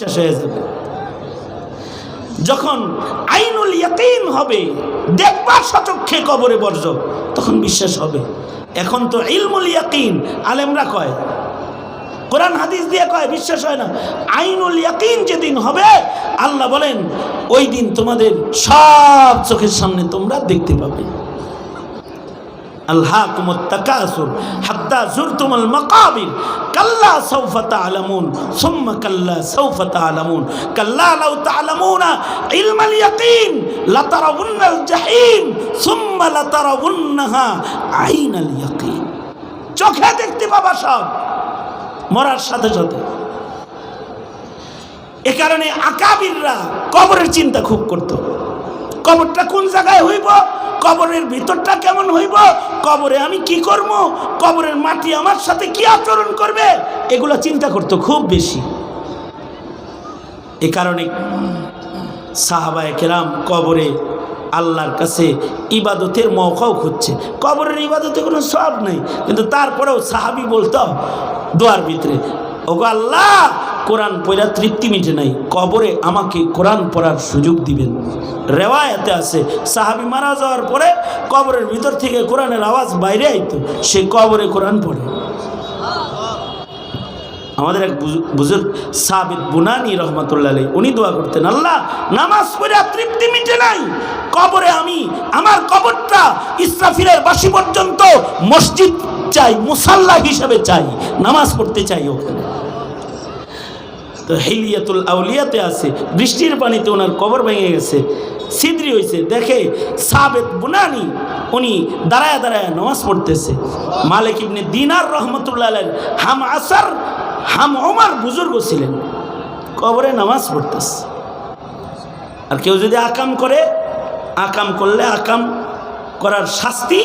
বিশ্বাস হয়ে যাবে। যখন আইনুল ইয়াকিন হবে, দেখবার সচক্ষে কবরে বর্জ্য, তখন বিশ্বাস হবে। এখন তো ইলমুল ইয়াকিন, আলেমরা কয়, কোরআন হাদিস দিয়ে কয়, বিশ্বাস হয় না। আইনুল ইয়াকিন যেদিন হবে, আল্লাহ বলেন ওই দিন তোমাদের সব চোখের সামনে তোমরা দেখতে পাবে। আলহাকুমুত তাকাসুর হাত্তা যুরতুমুল মাকাবির কাল্লা সাউফা তা'লামুন সুম্মা কাল্লা সাউফা তা'লামুন কাল্লা লাউ তা'লামুনা ইলমাল ইয়াকিন লাতারাউন্নাল জাহিম সুম্মা লাতারাউন্নাহা আইনাল ইয়াকিন। চোখে দেখতে পাবা সব, মরার সাথে সাথে। এ কারণে আকাবিররা কবরের চিন্তা খুব করত। কবরটা কোন জায়গায় হইব, কবরের ভিতরটা কেমন হইব, কবরে আমি কি করব, কবরের মাটি আমার সাথে কি আচরণ করবে, এগুলো চিন্তা করতো খুব বেশি। এ কারণে সাহাবায়ে কেরাম কবরে আল্লাহর কাছে ইবাদতের মওকাও খুঁজছে। কবরের ইবাদতে কোনো সওয়াব নেই, কিন্তু তারপরেও সাহাবী বলতো দোয়ার ভিতরে, ওগো আল্লাহ, কোরআন পড়া তৃপ্তি মিটে নাই, কবরে আমাকে কোরআন পড়ার সুযোগ দিবেন। রেওয়ায়াতে আছে সাহাবী মারা যাওয়ার পরে কবরের ভিতর থেকে কোরআনের আওয়াজ বাইরে আইতো, সে কবরে কোরআন পড়ে। আমাদের এক বুজুর্গ সাবিত বুনানি রহমাতুল্লাহ আলাইহি, উনি দোয়া করতেন, আল্লাহ, নামাজ পড়ে তৃপ্তি মিটে নাই, কবরে আমি আমার কবরটা ইসরাফিলের বাঁশি পর্যন্ত মসজিদ চাই, মুসাল্লা হিসাবে চাই, নামাজ পড়তে চাই ওখানে। তো হিলিয়াতুল আউলিয়াতে আছে, বৃষ্টির পানিতে ওনার কবর ভেঙে গেছে, ছিদ্রি হয়েছে, দেখে সাবিত বুনানি উনি দাঁড়ায় দাঁড়ায় নামাজ পড়তেছে। মালিক ইবনে দিনার রহমতুল্লাহ আলাইহি হাম আসর হাম ওমর বুজুর্গ ছিলেন, কবরে নামাজ পড়তেছে। আর কেউ যদি আকাম করে, আকাম করলে আকাম করার শাস্তি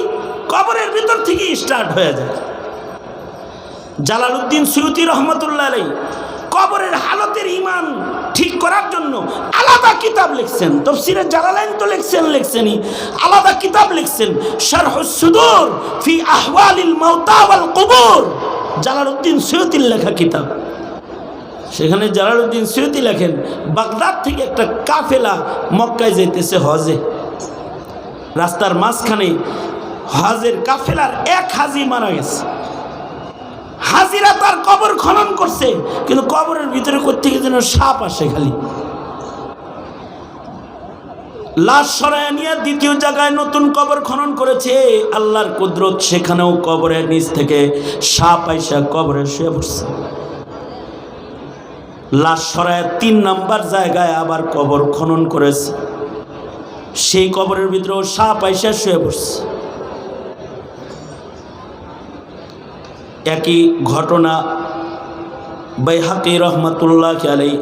কবরের ভিতর থেকে স্টার্ট হয়ে যায়। জালালউদ্দিন সুয়ুতি রহমতুল্লাহ আলাইহি কবরের হালতের ঈমান ঠিক করার জন্য আলাদা কিতাব লিখছেন। তাফসীরে জালালাইন তো লিখছেনই, আলাদা কিতাব লিখছেন, শারহুস সুদূর ফি আহওয়ালিল মাউতা ওয়াল কুবুর, জালালউদ্দিন সুয়ুতির লেখা কিতাব। সেখানে জালালউদ্দিন সুয়ুতি লেখেন, বাগদাদ থেকে একটা কাফেলা মক্কায় যাইতেছে হজে, রাস্তার মাঝখানে হজের কাফেলার এক হাজি মারা গেছে। হাজিরা তার কবর খনন করছে, কিন্তু কবরের ভিতরে কোত্থেকে যেন সাপ আসে, খালি লাশ সরায় নিয়ে দ্বিতীয় জায়গায় নতুন কবর খনন করেছে। আল্লাহর কুদরত, সেখানেও কবরের নিচ থেকে সাপ আইসা কবরে শুয়ে পড়ছে। লাশ সরায় 3 নাম্বার জায়গায় আবার কবর খনন করেছে, সেই কবরের ভিতরেও সাপ আইসা শুয়ে পড়ছে। একই ঘটনা বাইহাকি রহমাতুল্লাহ আলাইহি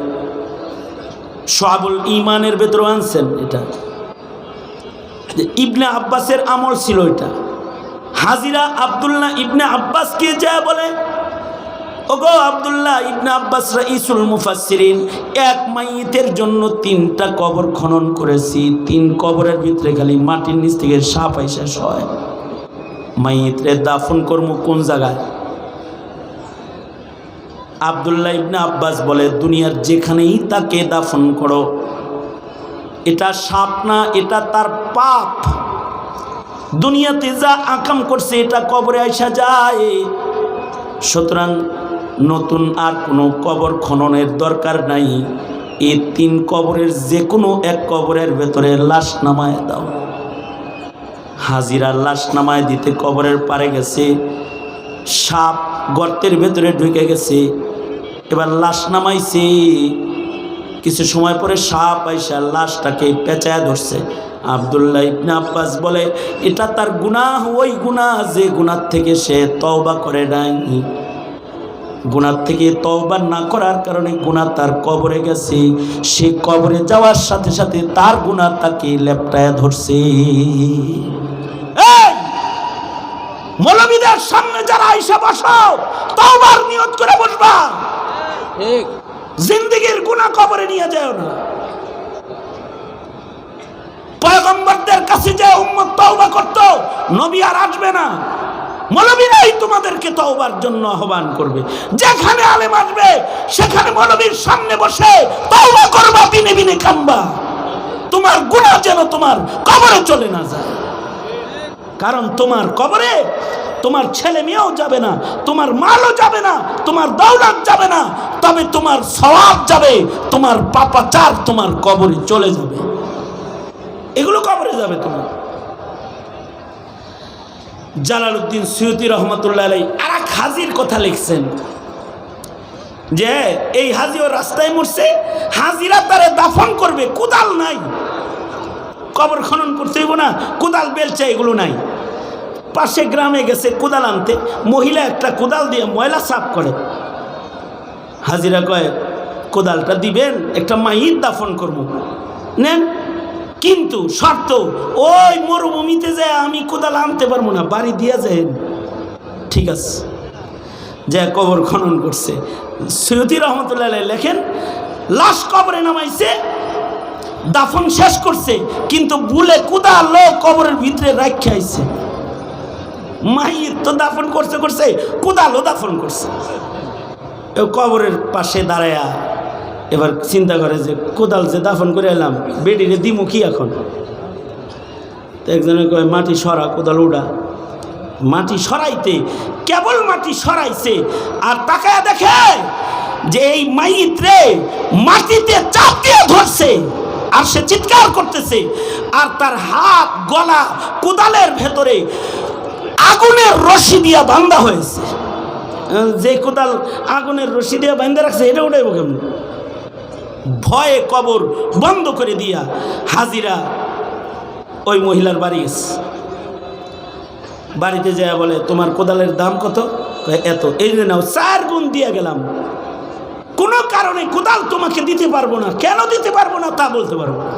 শুআবুল ঈমানের ভেতরে আনছেন। এটা ইবনে আব্বাসের আমল ছিল। এটা হাজিরা আব্দুল্লাহ ইবনে আব্বাসকে যা বলে, ওগো আব্দুল্লাহ ইবনে আব্বাস রাইসুল মুফাসসিরিন, এক মাইয়িতের জন্য 3টা কবর খনন করেছি, 3 কবরের ভিতরে খালি মাটির নিচ থেকে সাপ আইসা শয়। মাইয়িতরে দাফন করব কোন জায়গায়? আব্দুল্লাহ ইবনে আব্বাস বলে, দুনিয়ার যেখানেই তাকে দাফন করো, এটা সাপ না, এটা তার পাপ। দুনিয়াতে যা আকাম করছে এটা কবরে আইসা যায়। সুতরাং নতুন আর কোনো কবর খননের দরকার নাই। এই 3 কবরের যে কোনো এক কবরের ভেতরে লাশ নামায় দাও। হাজিরা লাশ নামায় দিতে কবরের পারে গেছে, সাপ গর্তের ভেতরে ঢুকে গেছে। এবার লাশ নামাইছে, কিছু সময় পরে সাপ আইসা লাশটাকে পেঁচায় ধরছে। আব্দুল্লাহ ইবনে আব্বাস বলে, এটা তার গুনাহ, ওই গুনাহ যে গুনাহ থেকে সে তওবা করে নাই। গুনাহ থেকে তওবা না করার কারণে গুনাহ তার কবরে গেছে। সে কবরে যাওয়ার সাথে সাথে তার গুনাহ তাকে লেপটায় ধরছে। মৌলবীদের সামনে যারা আইসা বসো, তওবার নিয়ত করে বসবা। ঠিক, জিন্দেগীর গুনাহ কবরে নিয়ে যাও না। পয়গম্বরদের কাছে যে উম্মত তওবা করত, নবী আর আসবে না। মৌলবীরাই তোমাদেরকে তওবার জন্য আহ্বান করবে। যেখানে আলেম আসবে সেখানে মৌলবীর সামনে বসে তওবা করবা, বিনে বিনে কামবা, তোমার গুনাহ যেন তোমার কবরে চলে না যায়। কারণ তোমার কবরে তোমার ছেলে মেয়েও যাবে না, তোমার মালও যাবে না, তোমার দৌলত যাবে না, তবে তোমার সওয়াব যাবে, তোমার পাপাচার তোমার কবরে চলে যাবে, এগুলো কবরে যাবে তোমার। জালালউদ্দিন সুয়ুতী রহমতুল্লাহ আলাইহি আরেক হাজির কথা লিখছেন যে এই হাজিও রাস্তায় মরছে, হাজিরা তারে দাফন করবে, কোদাল নাই, কবর খনন করতে হইব না, কোদাল বেলচা এগুলো নাই। পাশে গ্রামে গেছে কোদাল আনতে, মহিলা একটা কোদাল দিয়ে ময়লা সাফ করে। হাজিরা কয় কোদালটা দিবেন, একটা মাইয়িত দাফন করব, নেন, কিন্তু শর্ত ওই মরুভূমিতে যায় আমি কোদাল আনতে পারবো না, বাড়ি দিয়ে যান। ঠিক আছে, যে কবর খনন করছে। সুয়ুতী রহমতুল্লাহ আলাইহি লেখেন, লাশ কবরে নামাইছে, দাফন শেষ করছে, কিন্তু ভুলে কোদাল কবরের ভিতরে রাখা আইছে। মাইয়িত তো দাফন করছে করছে, কোদালও দাফন করছে। কবরের পাশে দাঁড়ায়া এবার চিন্তা করে যে কোদাল যে দাফন করে এলাম, বেডিরে দিমু কি এখন? তো একজনে কয় মাটি সরা, কোদাল উড়া। মাটি সরাইতে কেবল মাটি সরাইছে, আর তাকায়া দেখে যে এই মাইয়িত রে মাটিতে চাপ দিয়ে ধরছে, আর সে চিৎকার করতেছে, আর তার হাত গলা কোদালের ভেতরে আগুনের রশি দিয়া বাঁধা হয়েছে। যে কোদাল আগুনের রশি দিয়া বাঁধা রাখছে, এটা উঠাইব কেমন? ভয়ে কবর বন্ধ করে দিয়া হাজিরা ওই মহিলার বাড়ি গেছে। বাড়িতে যায় বলে তোমার কোদালের দাম কত? এত। এই যে নাও, 4 গুণ দিয়ে গেলাম, কোনো কারণে কোদাল তোমাকে দিতে পারবো না। কেন দিতে পারবো না তা বলতে পারবো না।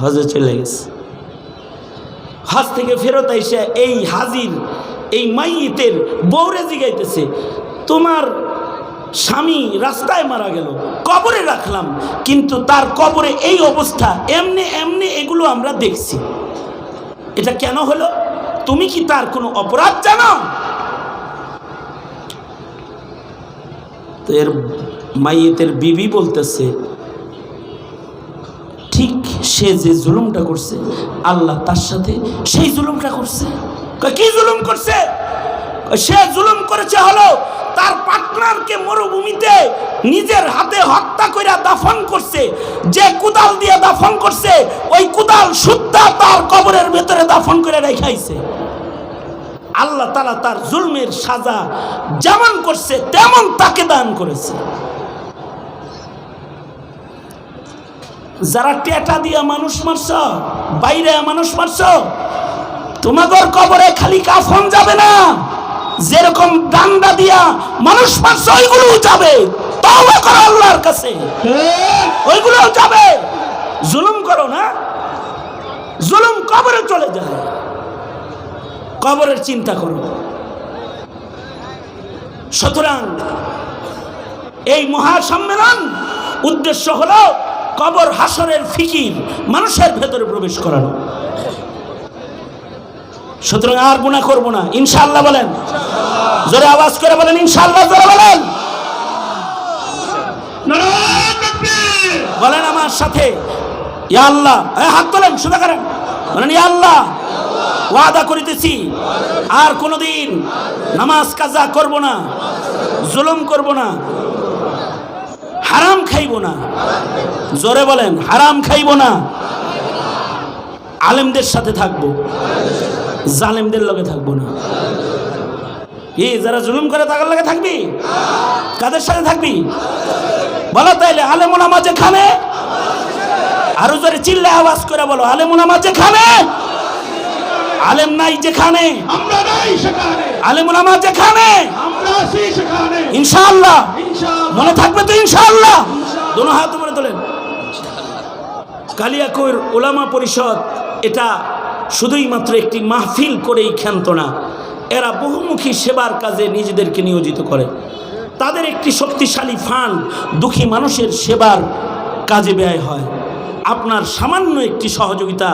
হজে চলে গেছে। হজ থেকে ফেরত এসে এই হাজির এই মাইয়িতের বউরে জিগাইতেছে, তোমার স্বামী রাস্তায় মারা গেল, কবরে রাখলাম, কিন্তু তার কবরে এই অবস্থা, এমনি এমনি এগুলো আমরা দেখছি, এটা কেন হলো? তুমি কি তার কোনো অপরাধ জানো? তো এর মাইয়িতের বিবি বলতেছে, ঠিক সে যে জুলুমটা করছে আল্লাহ তার সাথে সেই জুলুমটা করছে। কি জুলুম করছে? সে জুলুম করেছে হলো তার পার্টনারকে মরুভূমিতে নিজের হাতে হত্যা করে দাফন করছে। যে কোদাল দিয়ে দাফন করছে ওই কোদাল সুদ্ধা তার কবরের ভেতরে দাফন করে রেখাইছে। আল্লাহ তাআলা তার জুলমের সাজা যেমন করছে তেমন তাকে দান করেছে। যারা টেটা দিয়া মানুষ মারছ, বাইরে মানুষ মারছ, তোমাদের কবরে খালি কাফন যাবে না, যেরকম ডান্ডা দিয়া মানুষ মারছ ওইগুলোও যাবে। তওবা করো আল্লাহর কাছে, ওইগুলোও যাবে। জুলুম করো না, জুলুম কবরে চলে যায়। কবরের চিন্তা করো। সুতরাং এই মহাসম্মেলন উদ্দেশ্য হলো কবর হাসরের ফিকির মানুষের ভেতরে প্রবেশ করানো। সুতরাং আর গুনাহ করব না, ইনশাআল্লাহ বলেন, জোরে আওয়াজ করে বলেন ইনশাআল্লাহ, জোরে বলেন, বলেন আমার সাথে ইয়া আল্লাহ। হাত তোলেন, সোজা করেন, বলেন ইয়া আল্লাহ, ওয়াদা করিতেছি আর কোনোদিন নামাজ কাজা করব না, জুলুম করব না, হারাম খাইব না। জোরে বলেন, হারাম খাইব না। আলেমদের সাথে থাকবো, জালেমদের লগে থাকবো না। এই যারা জুলুম করে তাদের লগে থাকবি, কাদের সাথে থাকবি? বলো তাইলে, আলেম ওলামা যেখানে, আরো জোরে চিল্লে আওয়াজ করে বলো, আলেম ওলামা যেখানে, আলেম নাই যেখানে, আমরা নাই সেখানে, আলেম ওলামা যেখানে, আমরা আছি সেখানে। ইনশাআল্লাহ, মনে থাকবে তো ইনশাআল্লাহ? দোনো হাত উপরে তোলেন। কালিয়াকৈর ওলামা পরিষদ এটা শুধুই মাত্র একটি মাহফিল করেই ক্ষান্ত না, এরা বহুমুখী সেবার কাজে নিজেদেরকে নিয়োজিত করে। তাদের একটি শক্তিশালী ফান্ড দুঃখী মানুষের সেবার কাজে ব্যয় হয়। আপনার সামান্য একটি সহযোগিতা